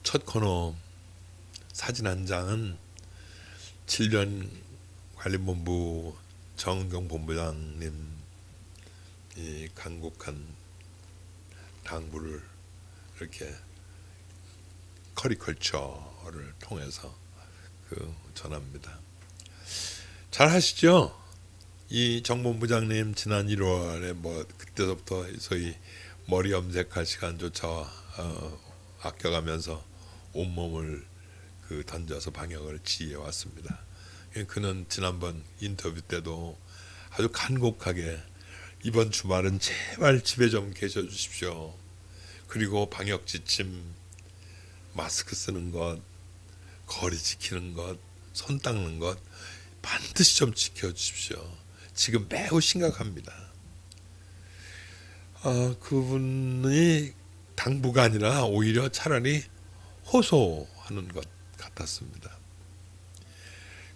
첫 코너 사진 한 장은 질병관리본부 정은경 본부장님 이 간곡한 당부를 이렇게 커리컬처를 통해서 전합니다. 잘 하시죠? 이 정 본부장님 지난 1월에 뭐 그때부터 소위 머리 염색할 시간조차 아껴가면서 온몸을 던져서 방역을 지휘해 왔습니다. 그는 지난번 인터뷰 때도 아주 간곡하게 이번 주말은 제발 집에 좀 계셔 주십시오. 그리고 방역 지침, 마스크 쓰는 것, 거리 지키는 것, 손 닦는 것 반드시 좀 지켜주십시오. 지금 매우 심각합니다. 그분이 당부가 아니라 오히려 차라리 호소하는 것 같았습니다.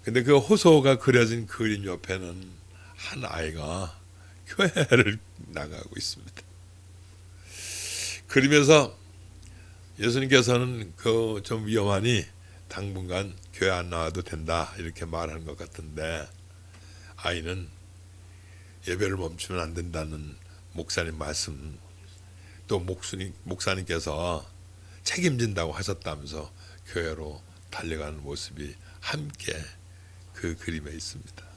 근데 그 호소가 그려진 그림 옆에는 한 아이가 교회를 나가고 있습니다. 그러면서 예수님께서는 좀 위험하니 당분간 교회 안 나와도 된다 이렇게 말하는 것 같은데, 아이는 예배를 멈추면 안 된다는 목사님 말씀, 또 목사님께서 책임진다고 하셨다면서 교회로 달려가는 모습이 함께 그 그림에 있습니다.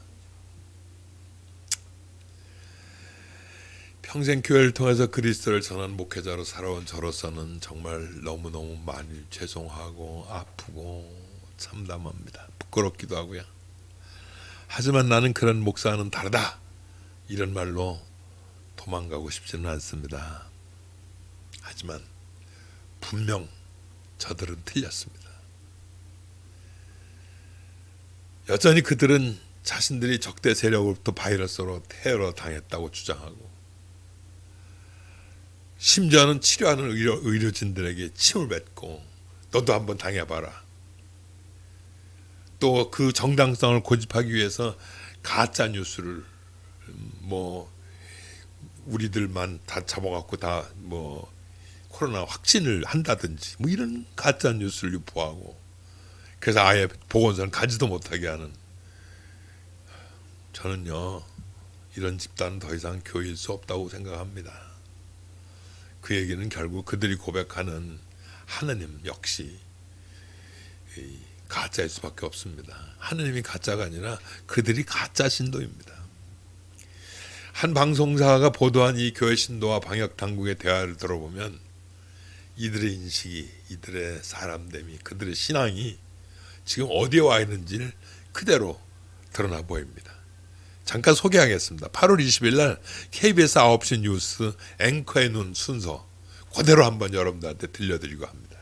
평생 교회를 통해서 그리스도를 전하는 목회자로 살아온 저로서는 정말 너무너무 많이 죄송하고 아프고 참담합니다. 부끄럽기도 하고요. 하지만 나는 그런 목사는 다르다 이런 말로 도망가고 싶지는 않습니다. 하지만 분명 저들은 틀렸습니다. 여전히 그들은 자신들이 적대 세력으로부터 바이러스로 테러 당했다고 주장하고, 심지어는 치료하는 의료진들에게 침을 뱉고 너도 한번 당해봐라. 또 그 정당성을 고집하기 위해서 가짜 뉴스를 뭐 우리들만 다 잡아갖고 다 뭐 코로나 확진을 한다든지 뭐 이런 가짜 뉴스를 유포하고, 그래서 아예 보건소는 가지도 못하게 하는, 저는요 이런 집단은 더 이상 교회일 수 없다고 생각합니다. 그 얘기는 결국 그들이 고백하는 하느님 역시 가짜일 수밖에 없습니다. 하느님이 가짜가 아니라 그들이 가짜 신도입니다. 한 방송사가 보도한 이 교회 신도와 방역 당국의 대화를 들어보면 이들의 인식이, 이들의 사람됨이, 그들의 신앙이 지금 어디에 와 있는지를 그대로 드러나 보입니다. 잠깐 소개하겠습니다. 8월 20일 날 KBS 9시 뉴스 앵커의 눈 순서 그대로 한번 여러분들한테 들려드리고 합니다.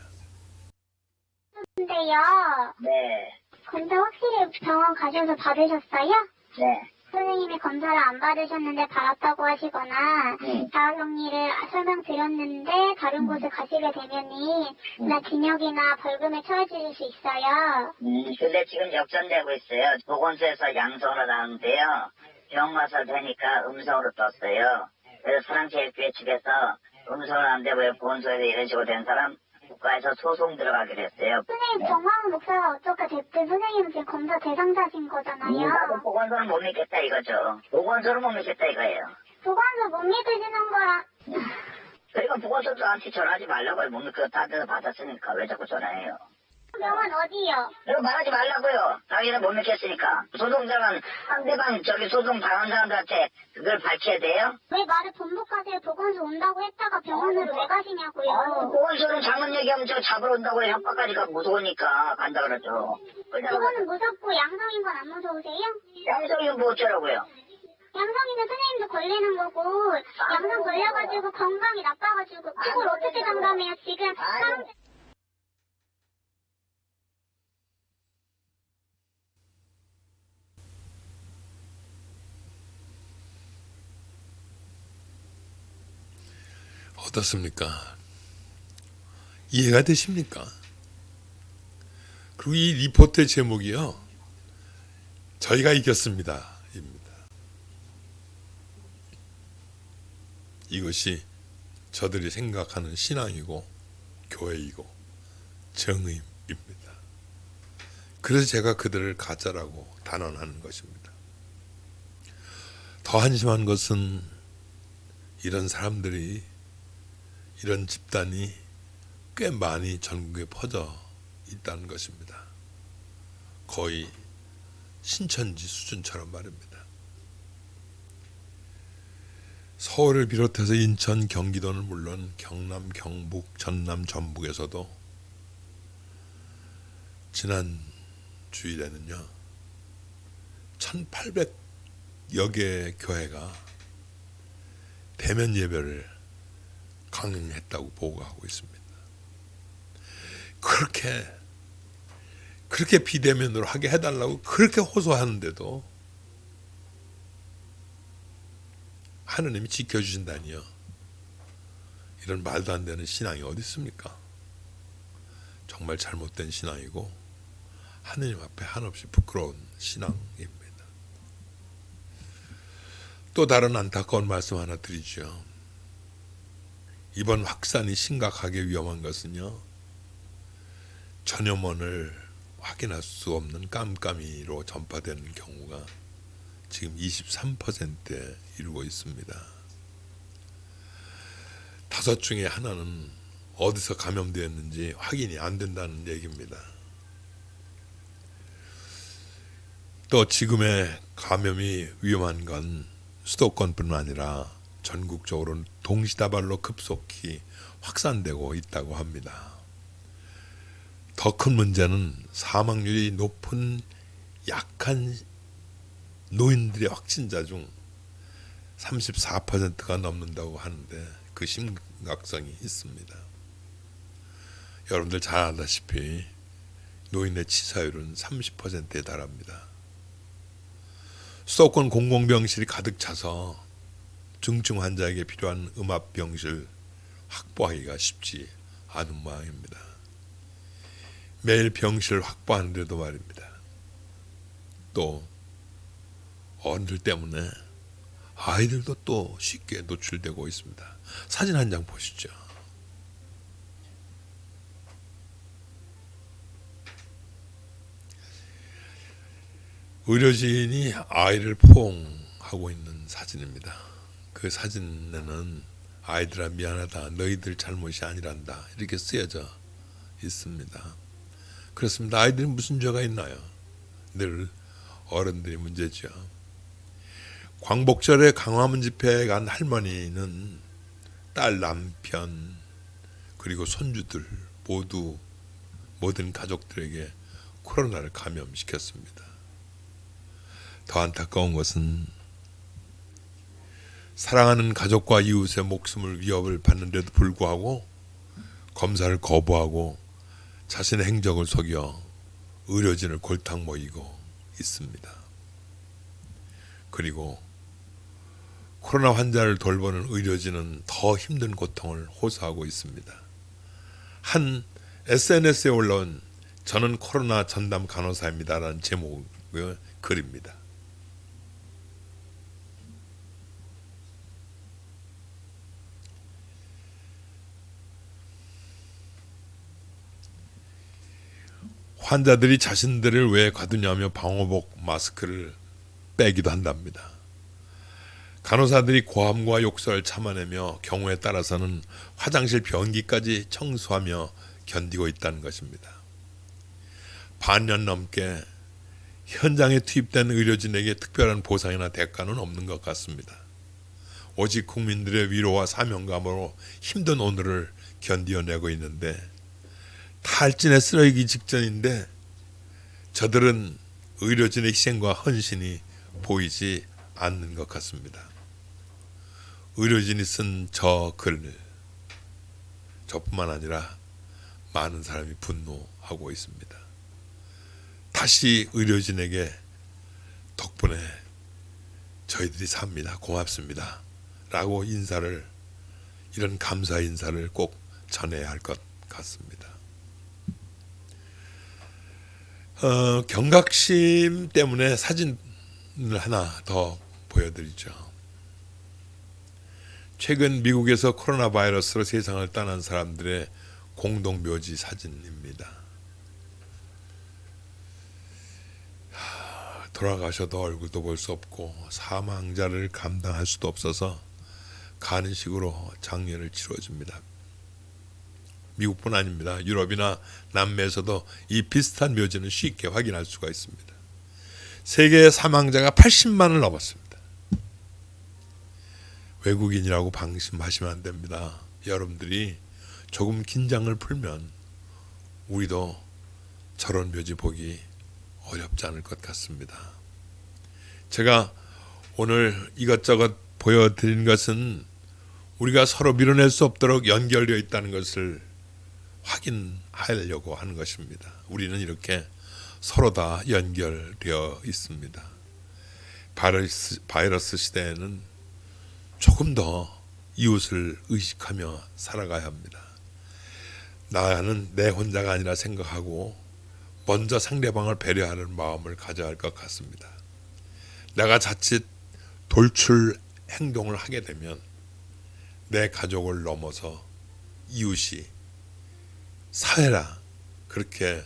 근데요. 네. 검사 확실히 병원 가셔서 받으셨어요? 네. 선생님이 검사를 안 받으셨는데 받았다고 하시거나 자가 격리를 설명드렸는데 다른 곳에 가시게 되면이 나 징역이나 벌금에 처해질 수 있어요. 근데 지금 역전되고 있어요. 보건소에서 양성으로 나왔는데요. 병 와서 되니까 음성으로 떴어요. 그래서 사랑제일교회 측에서 음성은 안 되고 보건소에서 이런 식으로 된 사람 국가에서 소송 들어가기로 했어요. 선생님, 정황 목사가 어떻게 됐든 선생님은 지금 검사 대상자신 거잖아요. 보건소는 못 믿겠다 이거죠. 보건소를 못 믿겠다 이거예요. 보건소 못 믿으시는 거라. 그러니까 보건소도 나한테 전화하지 말라고요. 못 믿고 딴 데서 받았으니까 왜 자꾸 전화해요. 병원 어디요? 이거 말하지 말라고요. 자기는 못 믿겠으니까. 소송자는 상대방 소송 당한 사람들한테 그걸 밝혀야 돼요? 왜 말을 번복하세요? 보건소 온다고 했다가 병원으로 왜 가시냐고요. 보건소는 잘못 얘기하면 저 잡으러 온다고 협박하니까 무서우니까 간다 그러죠. 그거는 무섭고 양성인 건 안 무서우세요? 양성이면 뭐 어쩌라고요? 양성이면 선생님도 걸리는 거고 양성 걸려가지고 건강이 나빠가지고 그걸 어떻게 장담해요? 지금 사람들 어떻습니까? 이해가 되십니까? 그리고 이 리포트의 제목이요, 저희가 이겼습니다 입니다. 이것이 저들이 생각하는 신앙이고 교회이고 정의입니다. 그래서 제가 그들을 가짜라고 단언하는 것입니다. 더 한심한 것은 이런 사람들이, 이런 집단이 꽤 많이 전국에 퍼져 있다는 것입니다. 거의 신천지 수준처럼 말입니다. 서울을 비롯해서 인천, 경기도는 물론 경남, 경북, 전남, 전북에서도 지난 주일에는요 1800여 개의 교회가 대면 예배를 강행했다고 보고하고 있습니다. 그렇게 비대면으로 하게 해달라고 그렇게 호소하는데도 하느님이 지켜주신다니요. 이런 말도 안 되는 신앙이 어디 있습니까? 정말 잘못된 신앙이고 하느님 앞에 한없이 부끄러운 신앙입니다. 또 다른 안타까운 말씀 하나 드리죠. 이번 확산이 심각하게 위험한 것은요, 전염원을 확인할 수 없는 깜깜이로 전파되는 경우가 지금 23%에 이르고 있습니다. 5 중에 하나는 어디서 감염되었는지 확인이 안 된다는 얘기입니다. 또 지금의 감염이 위험한 건 수도권뿐만 아니라 전국적으로 동시다발로 급속히 확산되고 있다고 합니다. 더 큰 문제는 사망률이 높은 약한 노인들의 확진자 중 34%가 넘는다고 하는데 그 심각성이 있습니다. 여러분들 잘 아다시피 노인의 치사율은 30%에 달합니다. 수도권 공공병실이 가득 차서 중증 환자에게 필요한 음압병실 확보하기가 쉽지 않은 모양입니다. 매일 병실 확보하는데도 말입니다. 또 어른들 때문에 아이들도 또 쉽게 노출되고 있습니다. 사진 한 장 보시죠. 의료진이 아이를 포옹하고 있는 사진입니다. 그 사진에는 아이들아 미안하다, 너희들 잘못이 아니란다 이렇게 쓰여져 있습니다. 그렇습니다. 아이들이 무슨 죄가 있나요? 늘 어른들이 문제죠. 광복절에 광화문 집회에 간 할머니는 딸, 남편 그리고 손주들 모두 모든 가족들에게 코로나를 감염시켰습니다. 더 안타까운 것은 사랑하는 가족과 이웃의 목숨을 위협을 받는데도 불구하고 검사를 거부하고 자신의 행적을 속여 의료진을 골탕 먹이고 있습니다. 그리고 코로나 환자를 돌보는 의료진은 더 힘든 고통을 호소하고 있습니다. 한 SNS에 올라온 저는 코로나 전담 간호사입니다라는 제목의 글입니다. 환자들이 자신들을 왜 가두냐며 방호복 마스크를 빼기도 한답니다. 간호사들이 고함과 욕설을 참아내며 경우에 따라서는 화장실 변기까지 청소하며 견디고 있다는 것입니다. 반년 넘게 현장에 투입된 의료진에게 특별한 보상이나 대가는 없는 것 같습니다. 오직 국민들의 위로와 사명감으로 힘든 오늘을 견디어내고 있는데 탈진에 쓰러지기 직전인데 저들은 의료진의 희생과 헌신이 보이지 않는 것 같습니다. 의료진이 쓴 저 글, 저뿐만 아니라 많은 사람이 분노하고 있습니다. 다시 의료진에게 덕분에 저희들이 삽니다. 고맙습니다. 라고 이런 감사 인사를 꼭 전해야 할 것 같습니다. 경각심 때문에 사진을 하나 더 보여드리죠. 최근 미국에서 코로나 바이러스로 세상을 떠난 사람들의 공동묘지 사진입니다. 돌아가셔도 얼굴도 볼 수 없고 사망자를 감당할 수도 없어서 간이식으로 장례를 치러줍니다. 미국뿐 아닙니다. 유럽이나 남미에서도 이 비슷한 묘지는 쉽게 확인할 수가 있습니다. 세계 사망자가 80만을 넘었습니다. 외국인이라고 방심하시면 안 됩니다. 여러분들이 조금 긴장을 풀면 우리도 저런 묘지 보기 어렵지 않을 것 같습니다. 제가 오늘 이것저것 보여드린 것은 우리가 서로 밀어낼 수 없도록 연결되어 있다는 것을 확인하려고 하는 것입니다. 우리는 이렇게 서로 다 연결되어 있습니다. 바이러스 시대에는 조금 더 이웃을 의식하며 살아가야 합니다. 나는 내 혼자가 아니라 생각하고 먼저 상대방을 배려하는 마음을 가져야 할 것 같습니다. 내가 자칫 돌출 행동을 하게 되면 내 가족을 넘어서 이웃이 사회라 그렇게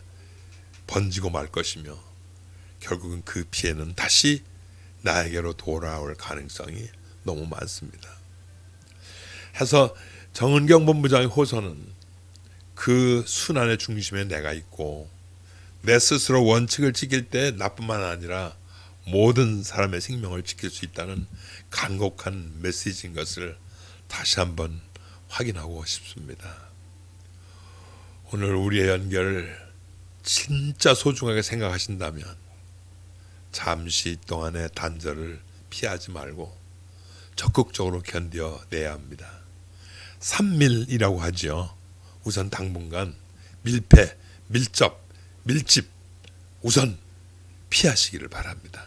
번지고 말 것이며 결국은 그 피해는 다시 나에게로 돌아올 가능성이 너무 많습니다. 해서 정은경 본부장의 호소는 그 순환의 중심에 내가 있고 내 스스로 원칙을 지킬 때 나뿐만 아니라 모든 사람의 생명을 지킬 수 있다는 간곡한 메시지인 것을 다시 한번 확인하고 싶습니다. 오늘 우리의 연결을 진짜 소중하게 생각하신다면 잠시 동안의 단절을 피하지 말고 적극적으로 견뎌내야 합니다. 3밀이라고 하죠. 우선 당분간 밀폐, 밀접, 밀집 우선 피하시기를 바랍니다.